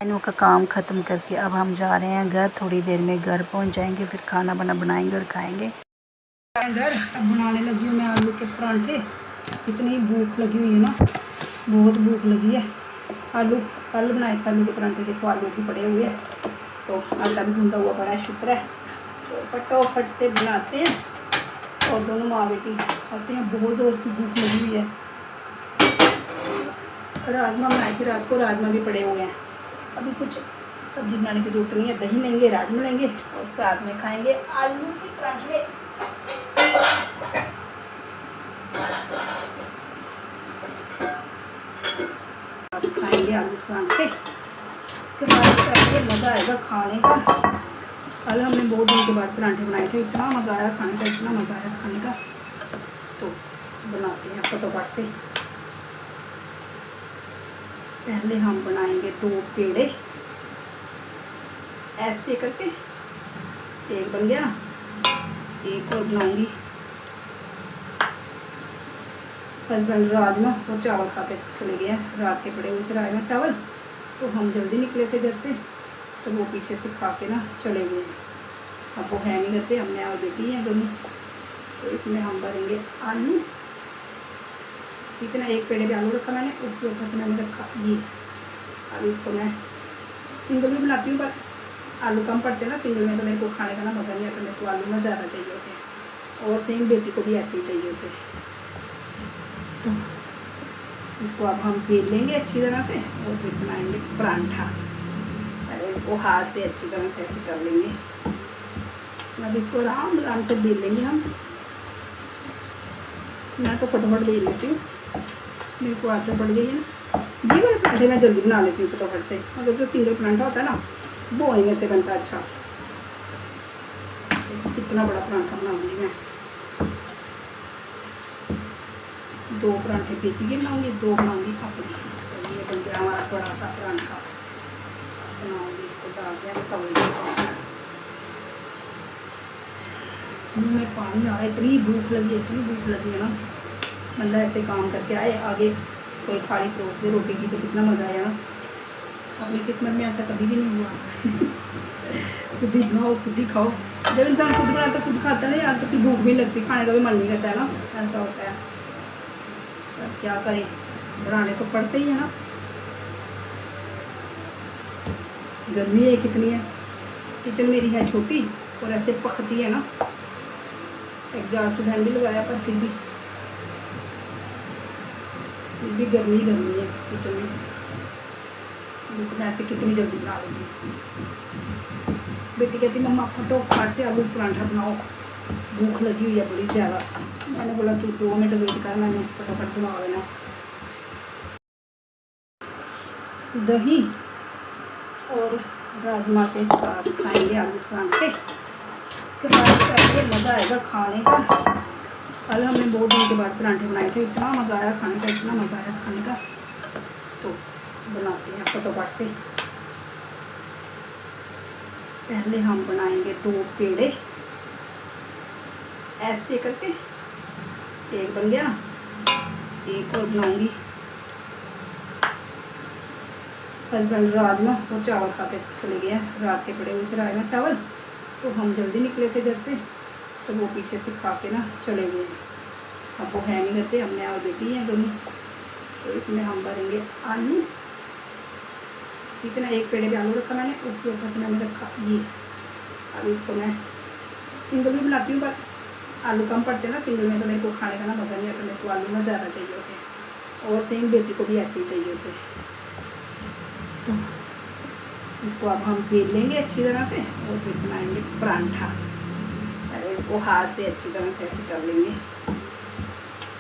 बहनों का काम ख़त्म करके अब हम जा रहे हैं घर। थोड़ी देर में घर पहुंच जाएंगे, फिर खाना बनाएंगे और खाएंगे। घर अब बनाने लगी हूँ मैं आलू के परांठे। इतनी भूख लगी हुई है ना, बहुत भूख लगी है। आलू कल बनाए थे आलू के परांठे, देखो आलू भी पड़े हुए हैं, तो आटा भी गूंदा हुआ पड़ा है, शुक्र है। तो फटाफट से बनाते हैं और दोनों माँ बेटी खाते हैं। बहुत ज़ोर की भूख लगी हुई है। राजमा बनाए थे रात को, राजमा भी पड़े हुए हैं। अभी कुछ सब्जी बनाने की जरूरत नहीं है, दही लेंगे, राजमा लेंगे और साथ में खाएंगे आलू के परांठे। खाएंगे आलू के परांठे, मज़ा आएगा खाने का। कल हमने बहुत दिन के बाद परांठे बनाए थे, इतना मज़ा आया खाने का, इतना मज़ा आया खाने का। तो बनाते हैं फटाफट से। पहले हम बनाएंगे 2 पेड़े ऐसे करके, एक बन गया, एक और बनाऊंगी। हस्बैंड राजमा और चावल खा के चले गए हैं, रात के पड़े हुए थे राजमा चावल, तो हम जल्दी निकले थे घर से, तो वो पीछे से खा के ना चले गए। अब वो है नहीं करते, हमने और बेटी हैं दोनों। तो इसमें हम भरेंगे आलू, ठीक है ना। एक पेड़े पे आलू रखा मैंने, उसके ऊपर से मैंने रखा ये। अब इसको मैं सिंगल भी बनाती हूँ, पर आलू कम पड़ते हैं ना सिंगल में, तो मेरे को खाने का ना मज़ा नहीं आता। मेरे को आलू ना ज़्यादा चाहिए होते हैं, और सेम बेटी को भी ऐसे ही चाहिए होते हैं। तो इसको अब हम बेल लेंगे अच्छी तरह से और फिर बनाएंगे परांठा। पहले इसको हाथ से अच्छी तरह से ऐसे कर लेंगे। अब इसको आराम आराम से बेल लेंगे हम। मैं तो फटाफट बेल लेती हूँ, मेरे को आदत पड़ गई है ना। ये वाले परांठे मैं जल्दी बना लेती हूँ फटाफट से। अगर जो सिंगल परांठा होता है ना, वो इनमें से बनता है अच्छा। कितना बड़ा परांठा बनाऊंगी मैं, 2 परांठे बेटी के बनाऊंगी, 2 बनाऊंगी अपने। तो ये बन गया हमारा बड़ा सा परांठा। बनाऊंगी, इसको डाल दिया तवे में। मुँह में पानी आ रहा है, इतनी भूख लगी है, इतनी भूख लगी है ना। मतलब ऐसे काम करके आए, आगे कोई थाली परोस दे रोटी की, तो कितना मज़ा आया ना। अपनी किस्मत में ऐसा कभी भी नहीं हुआ। खुद ही बनाओ, खुद ही खाओ। जब इंसान खुद बनाता खुद खाता है ना यार, तो फिर भूख भी लगती, खाने का भी मन नहीं करता है ना, ऐसा होता है। अब क्या करें, बनाने तो पड़ते ही है ना। गर्मी है कितनी है, किचन मेरी है छोटी और ऐसे पकती है ना। एग्जॉस्ट फैन भी लगाया, पर फिर भी गर्मी है किचन में। मैं ऐसे कितनी जल्दी बना लेती हूँ। बेटी कहती मम्मा फटाफट से आलू परांठा बनाओ, भूख लगी हुई है बड़ी ज़्यादा। मैंने बोला कि 2 मिनट वेट कर, मैंने फटाफट बना लेना। दही और राजमा के साथ खाएंगे आलू परांठे। मज़ा आएगा खाने का। कल हमने बहुत दिन के बाद परांठे बनाए थे, इतना मज़ा आया खाने का, इतना मज़ा आया खाने का। तो बनाते हैं फटाफट से। पहले हम बनाएंगे 2 पेड़े ऐसे करके, एक बन गया, एक और बनाऊंगी। हस्बैंड राजमा और चावल खा के चले गए हैं, रात के पड़े हुए थे राजमा चावल, तो हम जल्दी निकले थे घर से, तो वो पीछे से खा के ना चले गए। अब वो है नहीं करते, हमने और बेटी हैं दोनों। तो इसमें हम भरेंगे आलू, ठीक है ना। एक पेड़े पे आलू रखा मैंने, उसके ऊपर से मैंने रखा ये। अब इसको मैं सिंगल भी बनाती हूँ, पर आलू कम पड़ते हैं ना सिंगल में, तो मेरे को खाने का ना मज़ा नहीं आता। मेरे को आलू ना ज़्यादा चाहिए होते हैं, और सेम बेटी को भी ऐसे ही चाहिए होते हैं। तो इसको अब हम बेल लेंगे अच्छी तरह से और फिर बनाएंगे परांठा। पहले इसको हाथ से अच्छी तरह से ऐसे कर लेंगे।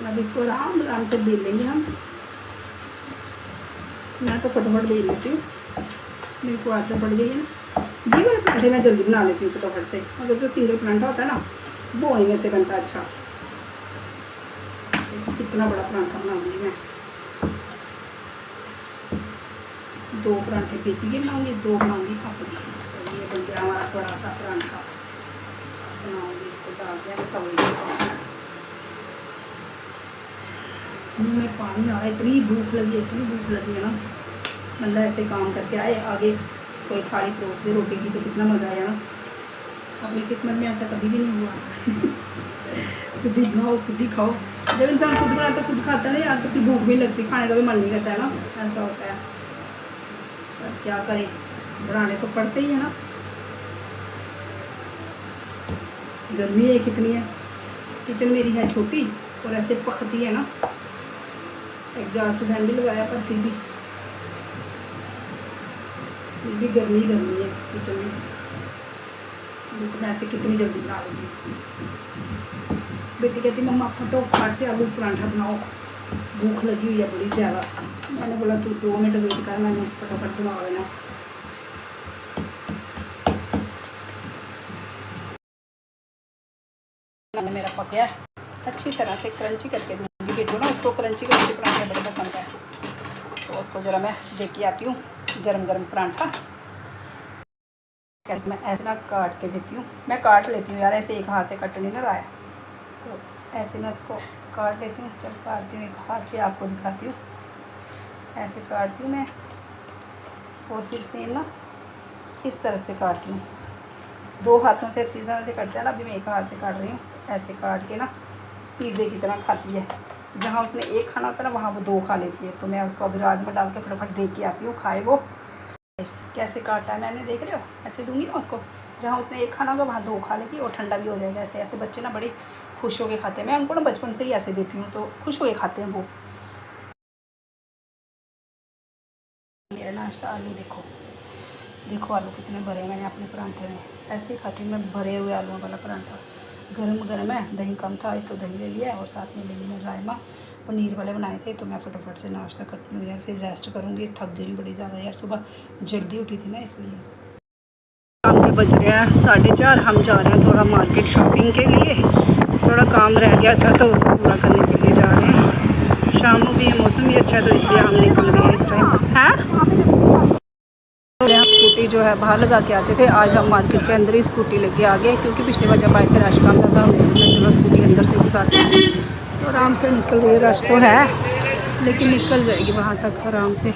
अब इसको आराम आराम से बेल लेंगे हम। मैं तो फटाफट बेल लेती हूँ, मेरे को आदत पड़ गई है ना। ये वाले परांठे मैं जल्दी बना लेती हूँ फटाफट से। अगर जो सिंगल परांठा होता है ना, वो इनमें से बनता है अच्छा। कितना बड़ा परांठा बनाऊंगी मैं, 2 परांठे बेटी के बनाऊंगी, 2 बनाऊंगी अपने। तो ये बन गया हमारा बड़ा सा परांठा। बनाऊंगी, इसको डाल दिया तवे में। मुँह में पानी आ रहा है, इतनी भूख लगी है, इतनी भूख लगी है ना। बंदा ऐसे काम करके आए, आगे कोई थाली परोस दे रोटी की तो कितना मज़ा आया ना। अपनी किस्मत में ऐसा कभी भी नहीं हुआ। खुद ही बनाओ खुद ही खाओ। जब इंसान खुद बनाता खुद खाता है ना यार, तो फिर भूख भी लगती, खाने का भी मन नहीं करता है ना, ऐसा होता है। पर क्या करें, बनाने तो पड़ते ही है ना। गर्मी है कितनी है, किचन मेरी है छोटी और ऐसे पकती है ना। एग्जॉस्ट फैन भी लगाया पर फिर भी गर्मी गर्मी है किचन में। लेकिन ऐसे कितनी जल्दी बना लेती हूँ। बेटी कहती मम्मा फटोफट से आलू पराठा बनाओ, भूख लगी हुई है बड़ी ज़्यादा। मैंने बोला तू 2 मिनट वेट कर, मैंने फटाफट बना लेना। मैंने मेरा पक गया अच्छी तरह से, क्रंची करके दूँगी बेटी को ना, उसको क्रंची क्रंची पराठे बड़े पसंद है। तो उसको ज़रा मैं दे के आती हूँ गरम गरम पराठा। कैसे मैं ऐसे ना काट के देती हूँ, मैं काट लेती हूँ यार, ऐसे एक हाथ से कट नहीं ना रहा है, तो ऐसे मैं इसको काट लेती हूँ। चल काटती हूँ एक हाथ से, आपको दिखाती हूँ। ऐसे काटती हूँ मैं, और फिर सेम ना इस तरफ से काटती हूँ। 2 हाथों से अच्छी तरह से कटता है ना, अभी मैं एक हाथ से काट रही हूँ। ऐसे काट के ना पिज़्ज़े की तरह खाती है, जहाँ उसने एक खाना होता है ना वहाँ वो 2 खा लेती है। तो मैं उसको अभी राजमा डाल के फटाफट दे के आती हूँ, खाए वो। कैसे काटा है मैंने, देख रहे हो, ऐसे दूंगी ना उसको, जहाँ उसने एक खाना होगा वहाँ 2 खा लेगी और ठंडा भी हो जाएगा। ऐसे ऐसे बच्चे ना बड़े खुश होकर खाते हैं, मैं उनको ना बचपन से ही ऐसे देती हूँ तो खुश होकर खाते हैं वो। मेरा नाश्ता आलू देखो, देखो आलू कितने भरे हैं मैंने अपने परांठे में। ऐसे ही खाती हूँ मैं भरे हुए आलूओं वाला परांठा। गर्म गर्म है, दही कम था आज तो दही ले लिया, और साथ में ले ली मैं राजमा पनीर वाले बनाए थे। तो मैं फटाफट से नाश्ता करती हूँ यार, फिर रेस्ट करूँगी, थक गई बड़ी ज़्यादा यार, सुबह जल्दी उठी थी ना इसलिए। शाम के बज रहे हैं 4:30, हम जा रहे हैं थोड़ा मार्केट शॉपिंग के लिए। थोड़ा काम रह गया था तो पूरा करने के लिए जा रहे हैं। शाम को भी मौसम भी अच्छा है तो इसलिए हम निकल गए इस टाइम। है स्कूटी जो है बाहर लगा के आते थे, आज हम मार्केट के अंदर ही स्कूटी लेके आ गए, क्योंकि पिछली बार जब आए थे रश कम था, हमने सोचा चलो स्कूटी अंदर से घुसाते हैं। तो आराम से निकल रही है, रश तो है लेकिन निकल जाएगी वहाँ तक आराम से।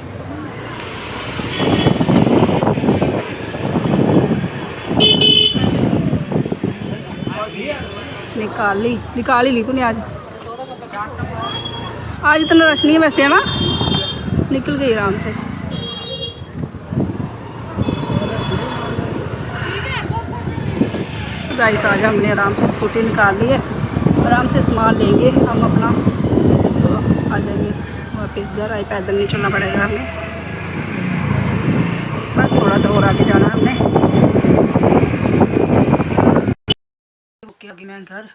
निकाल ही ली तूने आज इतना रश नहीं है वैसे, है ना, निकल गई आराम से। गाइस आज हमने आराम से स्कूटी निकाल ली है, आराम से सामान लेंगे हम अपना, तो आ जाएंगे वापस घर। आई पैदल नहीं चलना पड़ेगा हमें, बस थोड़ा सा और आगे जाना है हमने। ओके अभी मैं घर,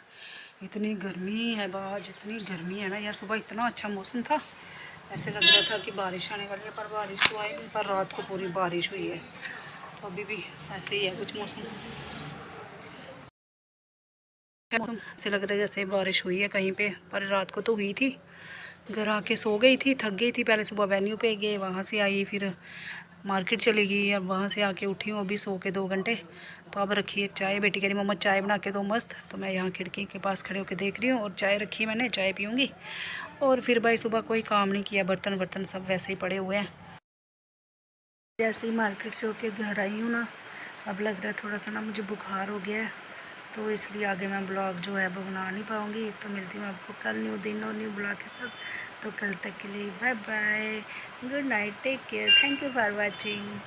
इतनी गर्मी है बाहर, इतनी गर्मी है ना यार। सुबह इतना अच्छा मौसम था, ऐसे लग रहा था कि बारिश आने वाली है, पर बारिश तो आई नहीं, पर रात को पूरी बारिश हुई है। तो अभी भी ऐसे ही है कुछ मौसम ऐसे लग रहा है जैसे बारिश हुई है कहीं पे, पर रात को तो हुई थी। घर आके सो गई थी, थक गई थी। पहले सुबह वेन्यू पे गए, वहाँ से आई, फिर मार्केट चली गई, अब वहाँ से आके उठी हूँ अभी सो के 2 घंटे। तो अब रखी है चाय, बेटी कह रही मम्मा चाय बना के दो मस्त। तो मैं यहाँ खिड़की के पास खड़े होकर देख रही हूँ, और चाय रखी है मैंने, चाय पीऊँगी। और फिर भाई सुबह कोई काम नहीं किया, बर्तन वर्तन सब वैसे ही पड़े हुए हैं। जैसे ही मार्केट से होके घर आई हूँ ना, अब लग रहा है थोड़ा सा ना मुझे बुखार हो गया है, तो इसलिए आगे मैं ब्लॉग जो है वो बना नहीं पाऊँगी। तो मिलती हूँ आपको कल न्यू दिन और न्यू ब्लॉग के साथ। तो कल तक के लिए bye bye, good night, take care, thank you for watching.